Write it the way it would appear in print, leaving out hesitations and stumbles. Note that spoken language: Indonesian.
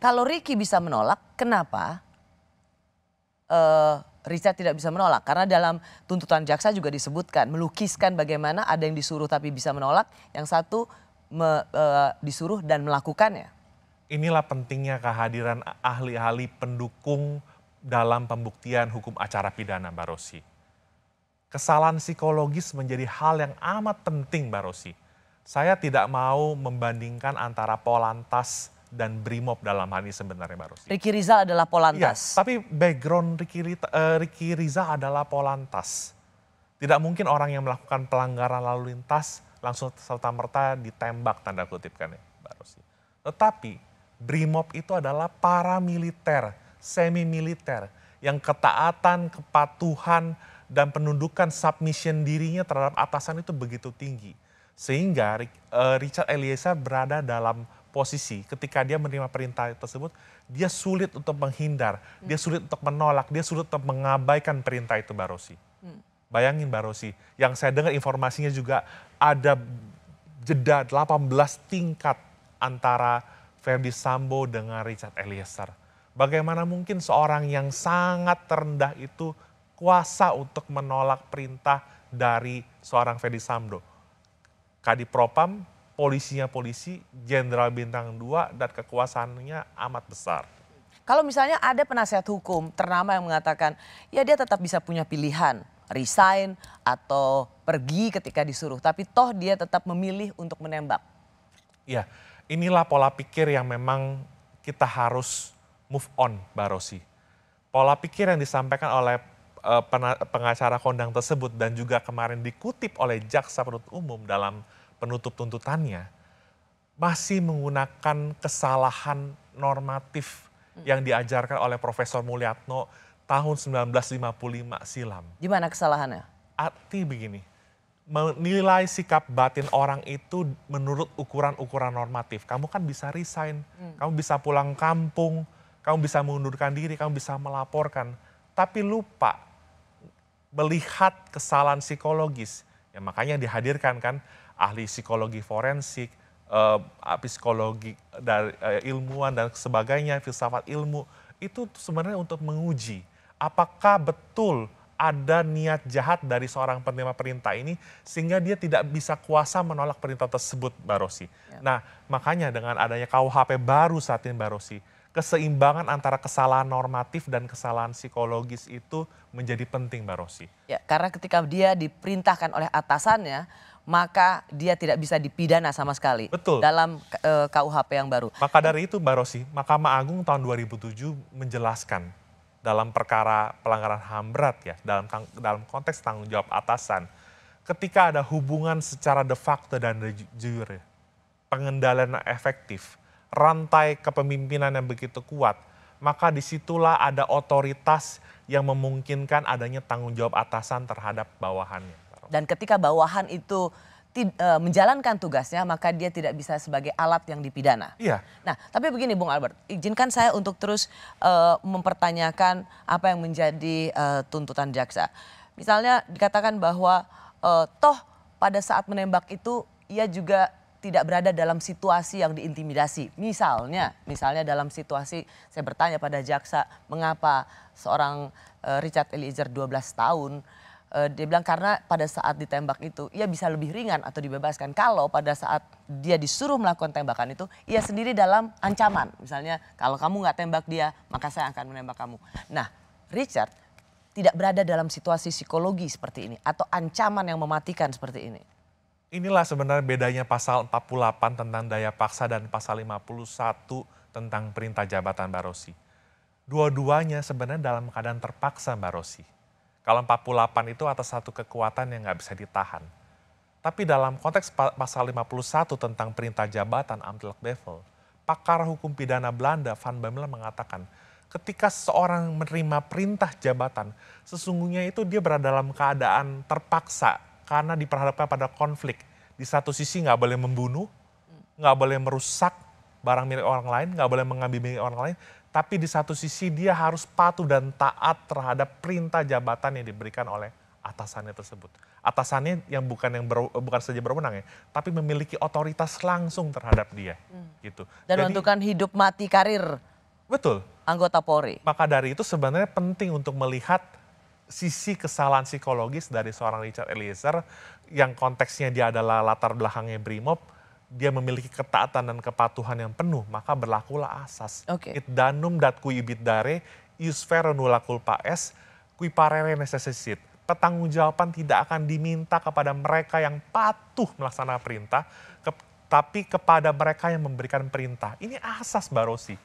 Kalau Ricky bisa menolak, kenapa Richard tidak bisa menolak? Karena dalam tuntutan jaksa juga disebutkan, melukiskan bagaimana ada yang disuruh tapi bisa menolak, yang satu disuruh dan melakukannya. Inilah pentingnya kehadiran ahli-ahli pendukung dalam pembuktian hukum acara pidana, Mbak Rosi. Kesalahan psikologis menjadi hal yang amat penting, Mbak Rosi. Saya tidak mau membandingkan antara Polantas dan Brimob dalam hal ini sebenarnya, Mbak Rosi. Ricky Rizal adalah Polantas. Iya, tapi background Ricky Rizal adalah Polantas. Tidak mungkin orang yang melakukan pelanggaran lalu lintas langsung serta-merta ditembak, tanda kutip kan ya, Mbak Rosi. Tetapi Brimob itu adalah paramiliter, semi-militer, yang ketaatan, kepatuhan, dan penundukan submission dirinya terhadap atasan itu begitu tinggi. Sehingga Richard Eliezer berada dalam posisi ketika dia menerima perintah tersebut, dia sulit untuk menghindar, dia sulit untuk menolak, dia sulit untuk mengabaikan perintah itu, Mbak Rosi. Bayangin Mbak Rosi, yang saya dengar informasinya juga ada jeda 18 tingkat antara Ferdy Sambo dengan Richard Eliezer. Bagaimana mungkin seorang yang sangat terendah itu kuasa untuk menolak perintah dari seorang Ferdy Sambo. Kadipropam, polisinya polisi, jenderal bintang 2 dan kekuasaannya amat besar. Kalau misalnya ada penasihat hukum ternama yang mengatakan, ya dia tetap bisa punya pilihan, resign atau pergi ketika disuruh, tapi toh dia tetap memilih untuk menembak. Ya, inilah pola pikir yang memang kita harus move on, Mbak Rosi. Pola pikir yang disampaikan oleh pengacara kondang tersebut dan juga kemarin dikutip oleh jaksa penuntut umum dalam penutup tuntutannya masih menggunakan kesalahan normatif yang diajarkan oleh Profesor Mulyatno tahun 1955 silam. Gimana kesalahannya? Arti begini, menilai sikap batin orang itu menurut ukuran-ukuran normatif. Kamu kan bisa resign, kamu bisa pulang kampung, kamu bisa mengundurkan diri, kamu bisa melaporkan. Tapi lupa melihat kesalahan psikologis. Ya, makanya dihadirkan kan ahli psikologi forensik, psikologi dari ilmuwan dan sebagainya, filsafat ilmu. Itu sebenarnya untuk menguji apakah betul ada niat jahat dari seorang penerima perintah ini sehingga dia tidak bisa kuasa menolak perintah tersebut, Mbak Rosi. Ya. Nah, makanya dengan adanya KUHP baru saat ini, Mbak Rosi, keseimbangan antara kesalahan normatif dan kesalahan psikologis itu menjadi penting, Mbak Rosi. Ya, karena ketika dia diperintahkan oleh atasannya, maka dia tidak bisa dipidana sama sekali. Betul. Dalam KUHP yang baru. Maka dari itu, Mbak Rosi, Mahkamah Agung tahun 2007 menjelaskan dalam perkara pelanggaran HAM berat ya, dalam konteks tanggung jawab atasan, ketika ada hubungan secara de facto dan de jure, pengendalian efektif, rantai kepemimpinan yang begitu kuat, maka disitulah ada otoritas yang memungkinkan adanya tanggung jawab atasan terhadap bawahannya. Dan ketika bawahan itu menjalankan tugasnya, maka dia tidak bisa sebagai alat yang dipidana. Iya. Nah, tapi begini Bung Albert, izinkan saya untuk terus mempertanyakan apa yang menjadi tuntutan jaksa. Misalnya dikatakan bahwa toh pada saat menembak itu ia juga tidak berada dalam situasi yang diintimidasi. Misalnya dalam situasi saya bertanya pada jaksa, mengapa seorang Richard Eliezer 12 tahun, dia bilang karena pada saat ditembak itu ia bisa lebih ringan atau dibebaskan. Kalau pada saat dia disuruh melakukan tembakan itu, ia sendiri dalam ancaman. Misalnya kalau kamu nggak tembak dia, maka saya akan menembak kamu. Nah, Richard tidak berada dalam situasi psikologi seperti ini atau ancaman yang mematikan seperti ini. Inilah sebenarnya bedanya pasal 48 tentang daya paksa dan pasal 51 tentang perintah jabatan, Mbak Rosi. Dua-duanya sebenarnya dalam keadaan terpaksa, Mbak Rosi. Kalau 48 itu atas satu kekuatan yang nggak bisa ditahan. Tapi dalam konteks pasal 51 tentang perintah jabatan Amtelk Bevel, pakar hukum pidana Belanda Van Bemmelen mengatakan, ketika seseorang menerima perintah jabatan, sesungguhnya itu dia berada dalam keadaan terpaksa karena diperhadapkan pada konflik. Di satu sisi nggak boleh membunuh, nggak boleh merusak barang milik orang lain, nggak boleh mengambil milik orang lain, tapi di satu sisi dia harus patuh dan taat terhadap perintah jabatan yang diberikan oleh atasannya tersebut. Atasannya yang bukan saja berwenang ya, tapi memiliki otoritas langsung terhadap dia. Gitu. Dan Jadi, menentukan hidup mati karir betul. anggota Polri. Maka dari itu sebenarnya penting untuk melihat sisi kesalahan psikologis dari seorang Richard Eliezer yang konteksnya dia adalah latar belakangnya Brimob, dia memiliki ketaatan dan kepatuhan yang penuh, maka berlakulah asas. Oke. It danum dat kui ibit dare, ius vero nulla culpa est, qui parere necessit. Pertanggungjawaban tidak akan diminta kepada mereka yang patuh melaksanakan perintah, tapi kepada mereka yang memberikan perintah. Ini asas Mbak Rosi.